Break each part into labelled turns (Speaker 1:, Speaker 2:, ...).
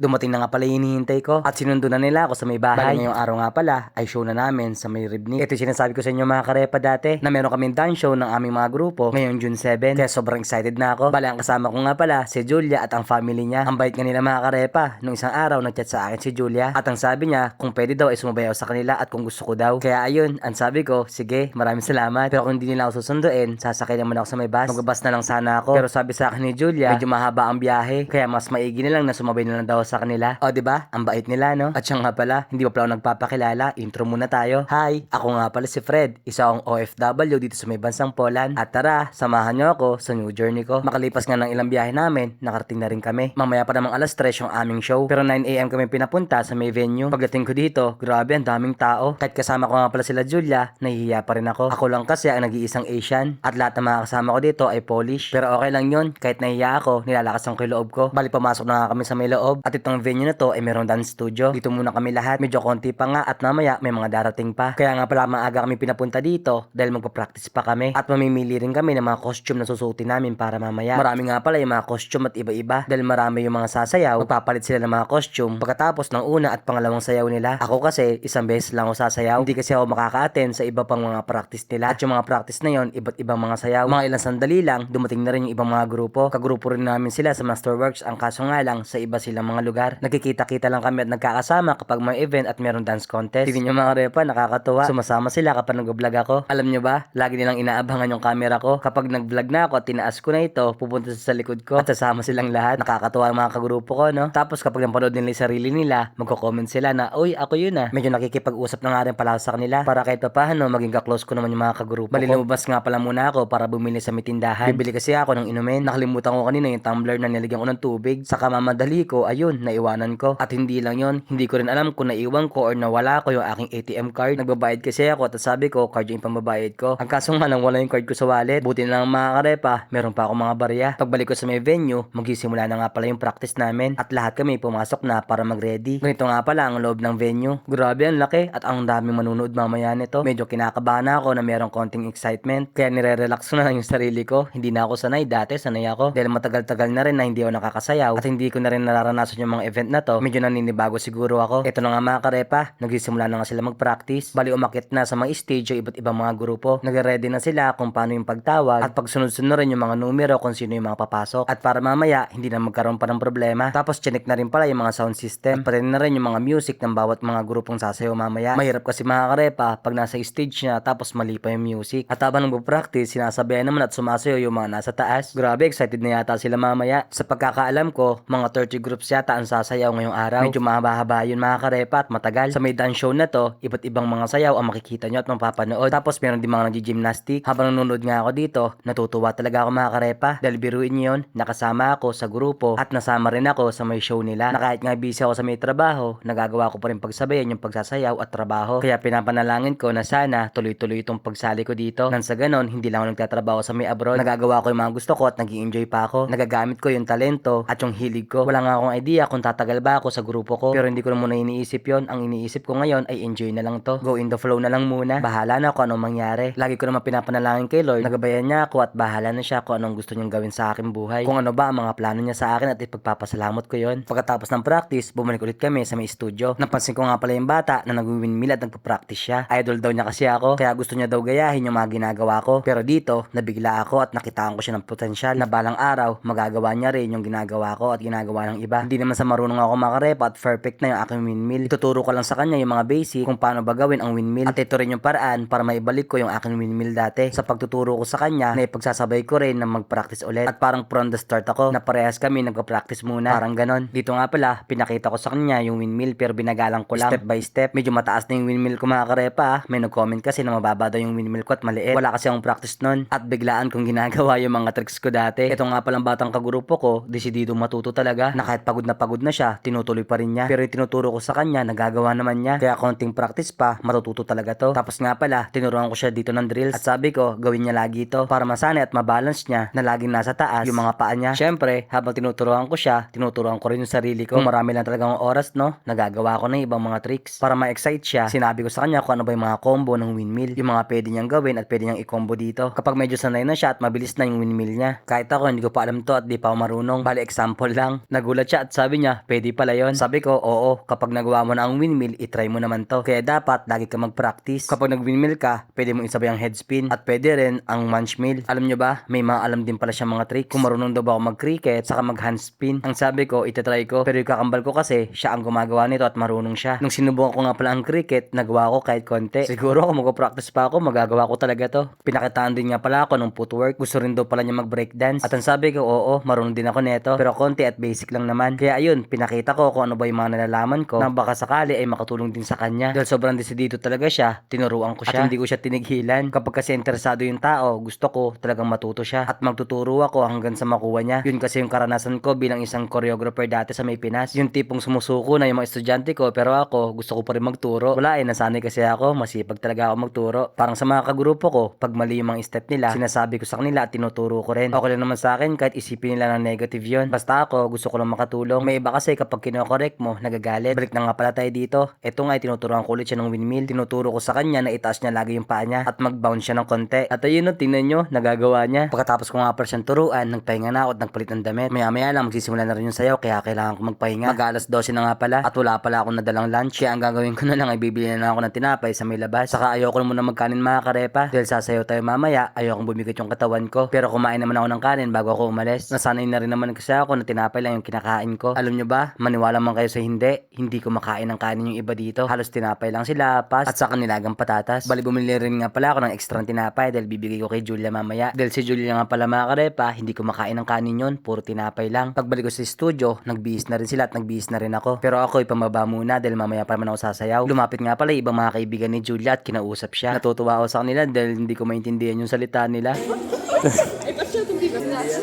Speaker 1: Dumating na nga pala yung hinihintay ko at sinundo na nila ako sa may bahay. Bali ngayong araw nga pala ay show na namin sa may Ribnik. Ito yung sinasabi ko sa inyo mga karepa dati na meron kaming dance show ng aming mga grupo ngayong June 7. Kaya sobrang excited na ako. Bali ang kasama ko nga pala si Julia at ang family niya. Ang bait nga nila mga karepa. Nung isang araw nagchat sa akin si Julia at ang sabi niya kung pwede daw ay sumabay ako sa kanila at kung gusto ko daw. Kaya ayun, ang sabi ko, sige, maraming salamat. Pero kung hindi nila ako susunduin, sasakay naman ako sa may bus. Magbabas na lang sana ako. Pero sabi sa akin ni Julia, medyo mahaba ang biyahe. Kaya mas maigi na lang na sumabay na lang daw sa kanila. O diba? Ang bait nila no? At siya nga pala, hindi pa pala ako nagpapakilala. Intro muna tayo. Hi! Ako nga pala si Fred. Isa akong OFW dito sa may bansang Poland. At tara, samahan niyo ako sa new journey ko. Makalipas nga ng ilang biyahe namin, nakarating na rin kami. Mamaya pa namang alas 3 yung aming show. Pero 9 AM kami pinapunta sa may venue. Pagdating ko dito, grabe ang daming tao. Kahit kasama ko nga pala sila Julia, nahihiya pa rin ako. Ako lang kasi ang nag-iisang Asian. At lahat ng mga kasama ko dito ay Polish. Pero okay lang yun, kahit nahihiya ako, nilalakasan ko yung loob ko. Bali pumasok na nga kami sa may loob. At itong venue na to ay merong dance studio. Dito muna kami lahat. Medyo konti pa nga at mamaya may mga darating pa. Kaya nga pala maaga kami pinapunta dito dahil magpa-practice pa kami. At mamimili rin kami ng mga costume na susuotin namin para mamaya. Marami nga pala yung mga costume at iba-iba. Dahil marami yung mga sasayaw, magpapalit sila ng mga costume pagkatapos ng una at pangalawang sayaw nila. Ako kasi isang beses lang ako sasayaw. Hindi kasi ako makaka-attend sa iba pang mga practice nila. At yung mga practice na yon, iba't ibang mga sayaw. Mga ilang sandali lang, dumating na rin yung ibang mga grupo. Kagrupo rin namin sila sa Masterworks. Ang kaso nga lang, sa iba silang mga lugar. Nagkikita-kita lang kami at nagkakasama kapag may event at meron dance contest. Tingin nyo mga repa, nakakatuwa. Sumasama sila kapag nag-vlog ako. Alam nyo ba, lagi nilang inaabangan yung camera ko. Kapag nag-vlog na ako at tinaas ko na ito, pupunta sa likod ko at sasama silang lahat. Nakakatuwa ang mga kagrupo ko, no? Tapos kapag napanood nila yung sarili nila, magko-comment sila na, uy, ako yun ah. Medyo nakikipag-usap na nga rin pala sa kanila para kahit pa paano maging ka-close ko naman yung mga kagrupo ko. Lumabas nga pala muna ako para bumili sa may tindahan. Bibili kasi ako ng inumin. Nakalimutan ko kanina yung tumbler na nilagyan ko ng tubig. Saka mamadali ko, ayun, naiwanan ko. At hindi lang yon, hindi ko rin alam kung naiwan ko or nawala ko yung aking ATM card. Nagbabayad kasi ako at sabi ko, card yung pambabayad ko. Ang kaso nga nang wala yung card ko sa wallet. Buti na lang mga karepa, meron pa akong mga barya. Pagbalik ko sa may venue, magsisimula na nga pala yung practice namin. At lahat kami pumasok na para mag-ready. Ganito nga pala ang loob ng venue. Grabe ang laki at ang daming manunood mamaya nito. Medyo kinakabahan ako na merong konting excitement. Kaya nire-relax ko na lang yung sarili ko. Hindi na ako sanay. Dati sanay ako. Dahil matagal-tagal na rin na hindi ako nakakasayaw. At hindi ko na rin nararanasan yung mga event na to. Medyo naninibago siguro ako. Ito na nga mga karepa. Nagsisimula na nga sila mag-practice. Bali umakit na sa mga stage yung iba't ibang mga grupo. Nagre-ready na sila kung paano yung pagtawag. At pagsunod-sunod rin yung mga numero kung sino yung mga papasok. At para mamaya, hindi na magkaroon pa ng problema. Tapos chinek na rin pala yung mga sound system. At pati na rin yung mga music ng bawat mga grupong sasayaw mamaya. Mahirap kasi mga karepa pag nasa stage na tapos mali pa yung music. At habang nagpo-practice, sinasabayan naman at sumasayaw yung mga nasa taas. Grabe, excited na yata sila mamaya. Sa pagkakaalam ko, mga 30 groups yata ang sasayaw ngayong araw. Medyo mahaba-haba yun mga karepa at matagal. Sa may dance show na to, iba't ibang mga sayaw ang makikita nyo at mapapanood. Tapos meron din mga nag-gymnastic. Habang nanonood nga ako dito, natutuwa talaga ako mga karepa. Dahil biruin nyo yun, nakasama ako sa grupo at nasama rin ako sa may show nila. Na kahit nga busy ako sa may trabaho, nagagawa ko pa rin pagsabayan yung pagsasayaw at trabaho. Kaya pinapanalangin ko na sana tuloy-tuloy itong pagsali ko dito. Nang sa ganon, hindi lang ako nagtatrabaho sa may abroad. Nagagawa ko yung mga gusto ko at nag-i-enjoy pa ako. Nagagamit ko yung talento at yung hilig ko. Wala nga akong idea kung tatagal ba ako sa grupo ko. Pero hindi ko na muna iniisip yon. Ang iniisip ko ngayon ay enjoy na lang to. Go in the flow na lang muna. Bahala na kung anong mangyari. Lagi ko naman pinapanalangin kay Lord. Nagabayan niya ako at bahala na siya kung anong gusto niyang gawin sa aking buhay. Kung ano ba ang mga plano niya sa akin at ipagpapasalamat ko yon. Pagkatapos ng practice, bumalik ulit kami sa may studio. Napansin ko nga pala yung bata na nag-windmill at nagpa-practice siya. Idol daw niya kasi ako. Kaya gusto niya daw gayahin yung mga ginagawa ko. Pero dito, nabigla ako at nakitaan ko siya ng potensyal na balang araw, magagawa niya rin yung ginagawa ko at ginagawa ng iba. Hindi naman sa marunong ako makarepa at perfect na yung aking windmill. Ituturo ko lang sa kanya yung mga basic kung paano ba gawin ang windmill. At ito rin yung paraan para maibalik ko yung aking windmill dati. Sa pagtuturo ko sa kanya, na ipagsasabay ko rin na mag-practice ulit. At parang from the start ako, na parehas kami nagpa-practice muna. Parang ganon. Dito nga pala, pinakita ko sa kanya yung windmill pero binagalang ko lang. Step by step. Medyo mataas na yung windmill ko mga karepa. May nag-comment kasi na mababa daw yung windmill ko at maliit. Wala kasi akong practice nun. At biglaan kong ginagawa yung mga tricks ko dati. Ito nga palang batang kagrupo ko, desidido matuto talaga. Na kahit pagod na siya, tinutuloy pa rin niya. Pero yung tinuturo ko sa kanya, nagagawa naman niya. Kaya konting practice pa, matututo talaga to. Tapos nga pala, tinuruan ko siya dito ng drills. At sabi ko, gawin niya lagi ito para masanay at mabalance niya na laging nasa taas yung mga paa niya. Syempre, habang tinuturuan ko siya, tinuturuan ko rin yung sarili ko. Kung marami lang talagang oras, no, nagagawa ko na ibang mga tricks. Para ma-excite siya, sinabi ko sa kanya kung ano ba yung mga combo ng windmill. Yung mga pwede niyang gawin at pwede niyang i-combo dito. Kapag medyo sanay na siya at mabilis na yung windmill niya. Kahit ako, hindi ko pa alam to at di pa ako marunong. Bali, example lang. Nagulat siya at sabi sabi niya, pwede pala yon. Sabi ko, oo, kapag nagawa mo na ang windmill, itry mo naman to. Kaya dapat lagi ka mag-practice. Kapag nag-windmill ka, pwede mo isabay ang head spin at pwede rin ang munch mill. Alam nyo ba, may mga alam din pala siyang mga tricks. Kung marunong daw ba ako mag-cricket, saka mag-hand spin. Ang sabi ko, itatry ko. Pero yung kakambal ko kasi, siya ang gumagawa nito at marunong siya. Nung sinubukan ko nga pala ang cricket, nagawa ko kahit konti. Siguro kung mag-practice pa ako, magagawa ko talaga to. Pinakitaan din nga pala ako ng footwork. Gusto rin daw pala niya mag-breakdance. At ang sabi ko, oo, marunong din ako neto. Pero konti at basic lang naman. Kaya ayun, pinakita ko kung ano ba yung mga nalalaman ko na baka sakali ay makatulong din sa kanya. Dahil sobrang desidido talaga siya, tinuruan ko siya. At hindi ko siya tinighilan. Kapag kasi interesado yung tao, gusto ko talagang matuto siya. At magtuturo ako hanggang sa makuha niya. Yun kasi yung karanasan ko bilang isang choreographer dati sa may Pinas. Yung tipong sumusuko na yung mga estudyante ko, pero ako gusto ko pa rin magturo. Wala nasanay kasi ako, masipag talaga ako magturo. Parang sa mga kagrupo ko, pag mali yung mga step nila, sinasabi ko sa kanila at tinuturo ko rin. Okay lang naman sa akin kahit isipin nila ng negative yun. Basta ako, gusto ko lang makatulong. May iba kasi kapag kino-correct mo, nagagalit. Balik na nga pala tayo dito. Ito nga, tinuturuan ko ulit siya ng windmill. Tinuturo ko sa kanya na itaas niya lagi yung paa niya at mag-bounce siya ng konti. At ayun no, tingnan nyo, nagagawa niya. Pagkatapos ko nga pala siyang turuan, nagpahinga na ako at nagpalit ng damit. Maya-maya lang, magsisimula na rin yung sayaw, kaya kailangan ko magpahinga. Mag-alas 12 na nga pala at wala pala akong nadalang lunch. Kaya ang gagawin ko na lang ay bibili na lang ako ng tinapay sa may labas. Saka ayoko na muna magkanin mga karepa. Dahil sasayaw tayo mamaya, ayokong bumikit yung katawan ko. Pero kumain naman ako ng kanin bago ako umalis. Nasanay na rin naman kasi ako na tinapay lang yung kinakain ko. Alam nyo ba, maniwala man kayo sa hindi ko makain ng kanin yung iba dito. Halos tinapay lang sila, pas at saka nilagang patatas. Bali bumili rin nga pala ako ng extra tinapay dahil bibigay ko kay Julia mamaya. Dahil si Julia nga pala mga karepa, hindi ko makain ng kanin yun, puro tinapay lang. Pagbalik ko sa studio, nagbihis na rin sila at nagbihis na rin ako. Pero ako ipamaba muna dahil mamaya pa naman ako sasayaw. Lumapit nga pala ibang mga kaibigan ni Julia at kinausap siya. Natutuwa ako sa kanila dahil hindi ko maintindihan yung salita nila.
Speaker 2: Ej, patrzcie, tu biwa znaczy.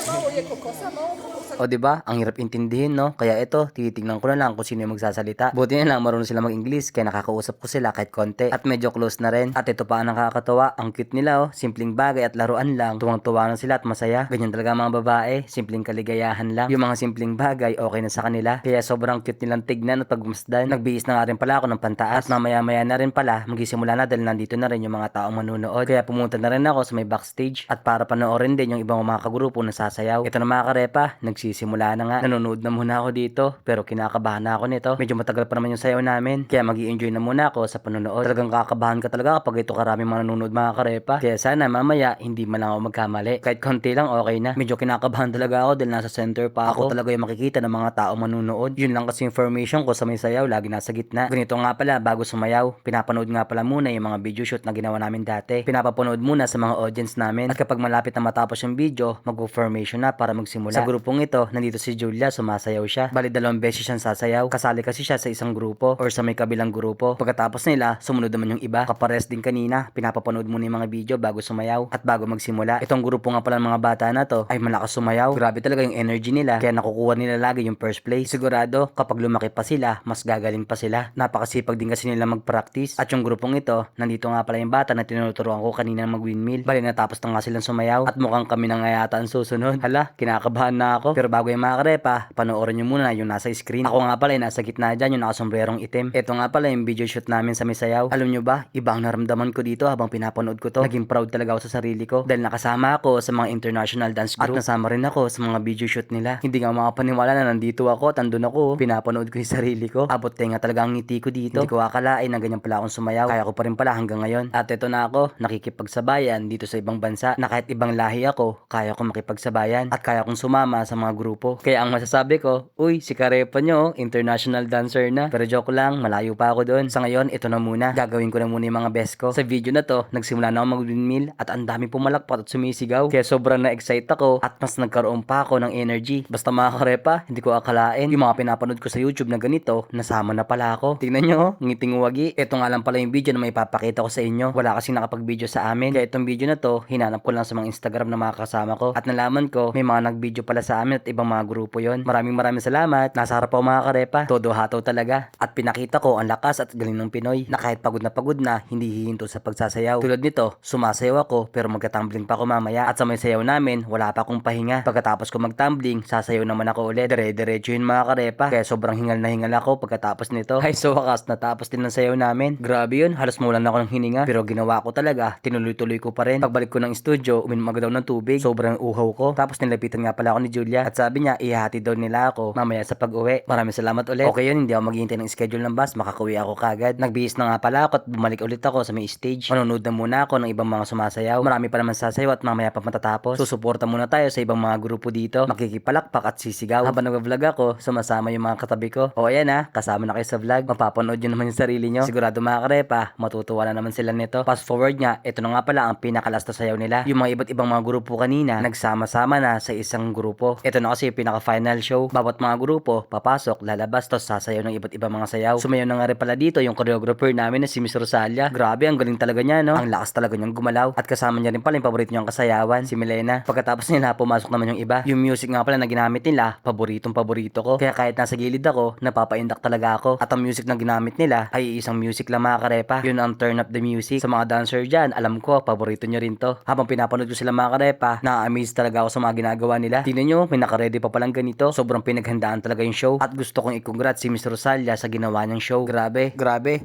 Speaker 2: Mało je kokosa, mało kokosa.
Speaker 1: O diba, ang hirap intindihin no? Kaya ito, titingnan ko na lang kung sino yung magsasalita. Buti na lang marunong sila mag-English kaya nakakausap ko sila kahit konti. At medyo close na rin. At ito pa ang nakakatawa, ang cute nila oh. Simpleng bagay at laruan lang. Tuwang-tuwa na sila at masaya. Ganyan talaga mga babae, simpleng kaligayahan lang. Yung mga simpleng bagay, okay na sa kanila. Kaya sobrang cute nilang tignan at pagmasdan. Nagbihis na nga rin pala ako ng pantaas. At mamaya-maya na rin pala, magisimula na dahil nandito na rin yung mga taong manunood. Kaya pumunta na rin ako sa may backstage at para panoorin din yung ibang mga kagrupo na sasayaw. Ito na mga karepa, nagsisimula na nga. Nanonood na muna ako dito, pero kinakabahan na ako nito. Medyo matagal pa naman yung sayaw namin, kaya mag-i-enjoy na muna ako sa panonood. Talagang kakabahan ka talaga kapag ito karaming mga nanonood mga karepa. Kaya sana mamaya hindi man lang ako magkamali. Kahit konti lang okay na. Medyo kinakabahan talaga ako dahil nasa center pa ako. Talaga yung makikita ng mga tao manunood. Yun lang kasi information ko sa may sayaw, lagi nasa gitna. Ganito nga pala, bago sumayaw, pinapanood nga pala muna yung mga video shoot na ginawa namin dati. Pinapapanood muna sa mga audience namin. At kapag malapit na matapos yung video, mag-formation na para magsimula. Sa grupong ito, nandito si Julia, sumasayaw siya. Bali 2 beses siyang sasayaw. Kasali kasi siya sa isang grupo or sa may kabilang grupo. Pagkatapos nila, sumunod naman yung iba. Kapares din kanina, pinapapanood muna yung mga video bago sumayaw at bago magsimula. Itong grupo nga pala ng mga bata na to ay malakas sumayaw. Grabe talaga yung energy nila, kaya nakukuha nila lagi yung first place. Sigurado, kapag lumaki pa sila, mas gagaling pa sila. Napakasipag din kasi nila mag-practice. At yung grupong ito, nandito nga pala yung bata na tinuturuan ko kanina mag-windmill. Bali natapos na nga silang sumayaw at mukhang kami na nga yata ang susunod. Hala, kinakabahan na ako. Pero bago yung mga karepa, panoorin nyo muna yung nasa screen. Ako nga pala yung nasa gitna dyan, yung nakasombrerong itim. Ito nga pala yung video shoot namin sa may sayaw. Alam nyo ba, iba ang naramdaman ko dito habang pinapanood ko to. Naging proud talaga ako sa sarili ko dahil nakasama ako sa mga international dance group at nasama rin ako sa mga video shoot nila. Hindi nga makapaniwala na nandito ako at andun ako. Pinapanood ko yung sarili ko. Abot nga talaga ang ngiti ko dito. Hindi ko akalain na ganyan pala akong sumayaw. Kaya ko pa rin pala hanggang ngayon. At ito na ako, nakikipagsabayan dito sa ibang bansa na kahit ibang lahi ako, kaya ko makipagsabayan at kaya kong sumama sa mga grupo. Kaya ang masasabi ko, uy, si Karepa nyo, international dancer na. Pero joke lang, malayo pa ako doon. Sa ngayon, ito na muna. Gagawin ko na muna yung mga best ko. Sa video na to, nagsimula na ako mag-windmill at ang dami pumalakpat at sumisigaw. Kaya sobrang na-excite ako at mas nagkaroon pa ako ng energy. Basta mga Karepa, hindi ko akalain. Yung mga pinapanood ko sa YouTube na ganito, nasama na pala ako. Tingnan nyo, ngiting wagi. Ito nga lang pala yung video na may papakita ko sa inyo. Wala kasing nakapag-video sa amin. Kaya itong video na to, hinanap ko lang sa mga Instagram na mga kasama ko. At nalaman ko, may mga nag-video pala sa amin at ibang mga grupo yon. Maraming salamat. Nasa harap ako mga Karepa. Todo hataw talaga. At pinakita ko ang lakas at galing ng Pinoy na kahit pagod na, hindi hihinto sa pagsasayaw. Tulad nito, sumasayaw ako pero magka-tumbling pa ako mamaya. At sa may sayaw namin, wala pa akong pahinga. Pagkatapos ko mag-tumbling, sasayaw naman ako ulit. Dire-diretso yun mga Karepa. Kaya sobrang hingal na hingal ako pagkatapos nito. Ay so wakas, natapos din ang sayaw namin. Grabe yun, halos mawalan ako ng hininga. Pero ginawa ko talaga, tinuloy-tuloy ko pa rin. Pagbalik ko ng studio, uminom agad daw ng tubig. Sobrang uhaw ko. Tapos nilapitan nga pala ako ni Julia at At sabi niya, ihati daw nila ako mamaya sa pag-uwi. Maraming salamat ulit. Okay yun, hindi ako maghihintay ng schedule ng bus, makakauwi ako kagad. Nagbihis na nga pala ako at bumalik ulit ako sa may stage. Manonood na muna ako ng ibang mga sumasayaw. Marami pa naman sasayaw at mamaya pa matatapos. Susuporta muna tayo sa ibang mga grupo dito. Makikipalakpak at sisigaw. Habang nag-vlog ako, sumasama yung mga katabi ko. O ayan kasama na kayo sa vlog. Mapapanood nyo naman yung sarili nyo. Sigurado mga karepa, matutuwa na naman sila nito. Fast forward nga, ito na nga pala ang pinakalas na sayaw nila. Yung mga iba't ibang mga grupo kanina, nagsama-sama na sa isang grupo. Ito na kasi yung pinaka-final show. Bawat mga grupo, papasok, lalabas, tos sasayaw ng iba't ibang mga sayaw. Sumayaw na nga rin pala dito yung choreographer namin na si Miss Rosalia. Grabe, ang galing talaga niya, no? Ang lakas talaga niyang gumalaw. At kasama niya rin pala yung paborito niyang kasayawan, si Milena. Pagkatapos nila, pumasok naman yung iba. Yung music nga pala na ginamit nila, paborito ko. Kaya kahit nasa gilid ako, napapaindak talaga ako. At ang music na ginamit nila ay isang music lang mga karepa. Yun ang turn up the music. Sa mga dancer dyan, alam ko, paborito nyo rin to. Habang pinapanood ko sila mga karepa, na-amaze talaga ako sa mga ginagawa nila. Tingnan nyo, may naka-ready pa palang ganito. Sobrang pinaghandaan talaga yung show. At gusto kong i-congrats si Miss Rosalia sa ginawa niyang show. Grabe.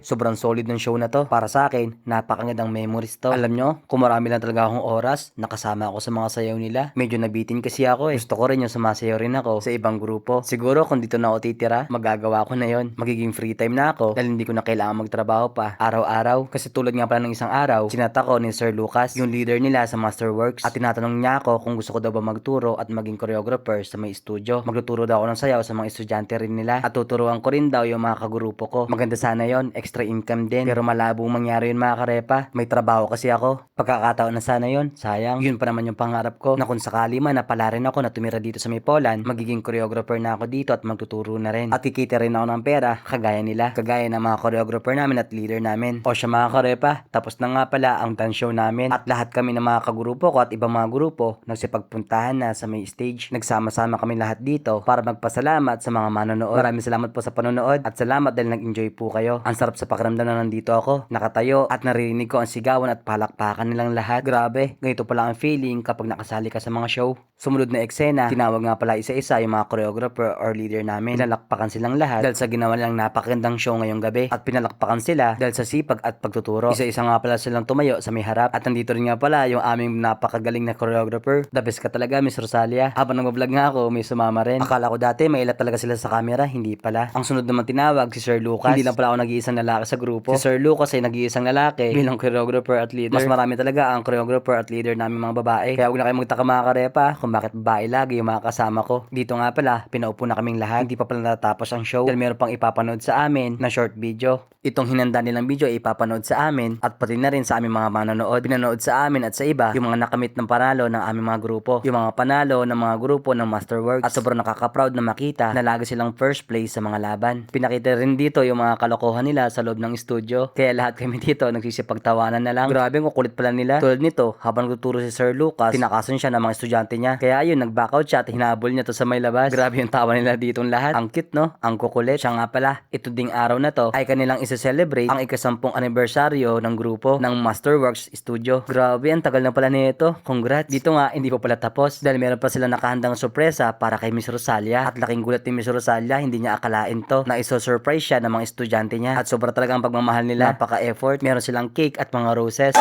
Speaker 1: Sobrang solid ng show na to. Para sa akin, napakagandang memories to. Alam nyo, kung marami lang talaga akong oras, nakasama ako sa mga sayaw nila. Medyo nabitin kasi ako eh. Gusto ko rin yung sumasayaw rin ako sa ibang grupo. Siguro kung dito na ako titira, magagawa ko na yon. Magiging free time na ako dahil hindi ko na kailangan magtrabaho pa araw-araw. Kasi tulad nga pala ng isang araw, sinata ko ni Sir Lucas, yung leader nila sa Masterworks, at tinatanong niya ako kung gusto ko daw ba magturo at maging choreographer sa may studio. Magtuturo daw ako ng sayaw sa mga estudyante rin nila at tuturuan ko rin daw yung mga kagrupo ko. Maganda sana yon, extra income din. Pero malabong mangyari yun mga karepa. May trabaho kasi ako. Pagkakataon na sana yon, sayang. Yun pa naman yung pangarap ko na kung sakali man napala rin ako na tumira dito sa may Poland, magiging choreographer na ako dito at magtuturo na rin. At kikita rin ako ng pera kagaya nila. Kagaya ng mga choreographer namin at leader namin. O siya mga karepa, tapos na nga pala ang dance show namin. At lahat kami ng mga kagrupo ko at ibang mga grupo nagsipagpuntahan na sa may stage. Nagsama-sama kami lahat dito para magpasalamat sa mga manonood. Maraming salamat po sa panonood at salamat dahil nag-enjoy po kayo. Ang sarap sa pakiramdam na nandito ako, nakatayo at naririnig ko ang sigawan at palakpakan nilang lahat. Grabe, ganito pala ang feeling kapag nakasali ka sa mga show. Sumunod na eksena, tinawag nga pala isa-isa yung mga choreographer or leader namin. Pinalakpakan silang lahat dahil sa ginawa nilang napakagandang show ngayong gabi. At pinalakpakan sila dahil sa sipag at pagtuturo. Isa-isa nga pala silang tumayo sa may harap. At nandito rin nga pala yung aming napakagaling na choreographer. The best ka talaga, Miss Rosalia. Habang nag-vlog nga ako, may sumama rin. Akala ko dati may ilat talaga sila sa camera, hindi pala. Ang sunod naman tinawag si Sir Lucas. Hindi lang pala ako nag-iisang lalaki sa grupo. Si Sir Lucas ay nag-iisang lalaki bilang choreographer at leader. Mas marami talaga ang choreographer at leader namin mga babae. Kaya huwag na kayo magtaka mga karepa kung bakit babae lagi yung mga kasama ko. Dito nga pala, pinaupo na kaming lahat. Hindi pa pala natapos ang show dahil meron pang ipapanood sa amin na short video. Itong hinanda nilang video ay ipapanood sa amin at pati na rin sa aming mga manonood. Pinanood sa amin at sa iba yung mga nakamit ng panalo ng aming mga grupo. Yung mga panalo ng mga grupo ng Masterworks. At sobrang nakaka-proud na makita na lagi silang first place sa mga laban. Pinakita rin dito yung mga kalokohan nila sa loob ng studio. Kaya lahat kami dito nagsisipagtawanan na lang. Grabe, ang kulit pala nila. Tulad nito, habang nagtuturo si Sir Lucas, tinakasan siya ng mga estudyante niya. Kaya ayun, nag-backout siya at hinabol niya to sa may labas. Grabe yung tawa nila ditong lahat. Ang cute, no? Ang kukulit. Siya nga pala, ito ding araw na to ay kanilang isa-celebrate ang ika-10 anibersaryo ng grupo ng Masterworks Studio. Grabe, ang tagal na pala nito. Congrats. Dito nga, hindi pa pala tapos dahil meron pa sila nakahandang sorpresa para kay Miss Rosalia. At laking gulat ni Miss Rosalia, hindi niya akalain to na iso-surprise siya ng mga estudyante niya. At sobra talaga ang pagmamahal nila. Napaka-effort. Meron silang cake at mga roses.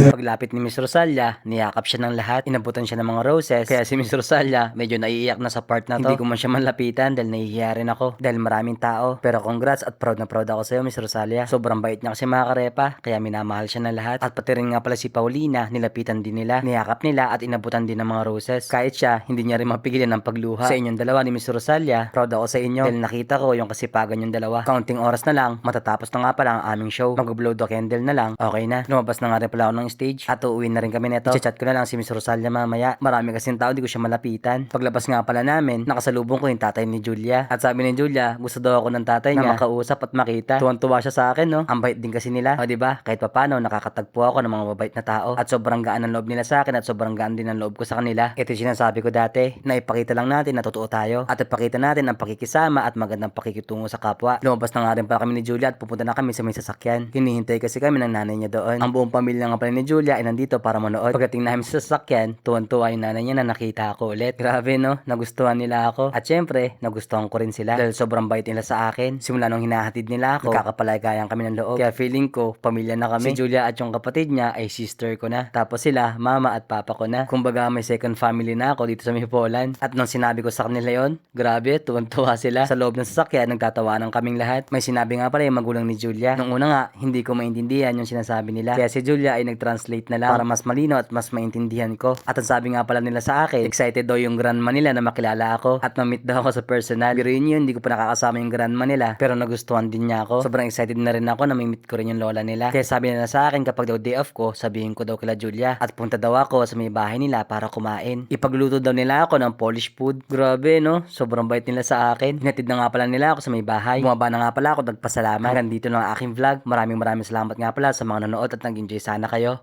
Speaker 1: Paglapit ni Miss Rosalia, niyakap siya ng lahat, inabutan siya ng mga roses. Kaya si Miss Rosalia, medyo naiiyak na sa part na to. Hindi ko man siya manlapitan dahil nahihiya rin ako dahil maraming tao. Pero congrats at proud na proud ako sa'yo, Miss Rosalia. Sobrang bait niya kasi mga karepa, kaya minamahal siya ng lahat. At pati rin nga pala si Paulina, nilapitan din nila, niyakap nila at inabutan din ng mga roses. Kahit siya, hindi niya rin mapigilan ng pagluha. Sa inyong dalawa ni Miss Rosalia, proud ako sa inyo dahil nakita ko yung kasipagan yung dalawa. Counting oras na lang, matatapos na nga pala ang aming show. Mag-blow the candle na lang, okay na. Lumabas na nga rin pala ako ng stage at uuwi na rin kami neto. I-chat ko na lang si Miss Rosalia mamaya. Marami kasing tao, di ko siya malapitan. Paglabas nga pala namin, nakasalubong ko yung tatay ni Julia. At sabi ni Julia, gusto daw ako ng tatay niya na makausap at makita. Tuwan-tuwa siya sa akin, no? Ang bait din kasi nila. O diba, kahit papano, nakakatagpo ako ng mga mabait na tao. At sobrang gaan ang loob nila sa akin at sobrang gaan din ang loob ko sa kanila. Ito yung sinasabi ko dati, na ipakita lang natin na totoo tayo. At ipakita natin ang pakikisama at magandang pakikitungo sa kapwa. Lumabas na nga rin pala kami ni Julia at pupunta na kami sa may sasakyan. Hinihintay kasi kami ng nanay niya doon. Ang buong pamilya nga pala nanay ni Julia ay nandito para manood. Pagdating namin sa sasakyan, tuwan-tuwa yung nanay niya na nakita ako ulit. Grabe no, nagustuhan nila ako. At syempre, nagustuhan ko rin sila dahil sobrang bait nila sa akin. Simula nung hinahatid nila ako, nagkakapalagayan kami ng loob. Kaya feeling ko, pamilya na kami. Si Julia at yung kapatid niya ay sister ko na. Tapos sila, mama at papa ko na. Kumbaga may second family na ako dito sa may Poland. At nung sinabi ko sa kanila yon, grabe, tuwan-tuwa sila. Sa loob ng sasakyan, nagtatawanan kaming lahat. May sinabi nga pala yung magulang ni Julia. Nung una nga, hindi ko maintindihan yung sinasabi nila. Kaya si Julia ay nag-translate na lang para mas malino at mas maintindihan ko. At ang sabi nga pala nila sa akin, excited daw yung grandma nila na makilala ako at ma-meet daw ako sa personal. Pero yun, hindi ko pa nakakasama yung grandma nila. Pero nagustuhan din niya ako. Sobrang excited na rin ako na may-meet ko rin yung lola nila. Kaya sabi nila sa akin kapag daw day off ko, sabihin ko daw kila Julia. At punta daw ako sa may bahay nila para kumain. Ipagluto daw nila ako ng Polish food. Grabe no, sobrang bait nila sa akin. Hinatid na nga pala nila ako sa may bahay. Bumaba na nga pala ako, nagpasalamat. Hanggang dito na ang aking vlog. Maraming salamat nga pala sa mga nanood at nag-enjoy sana kayo.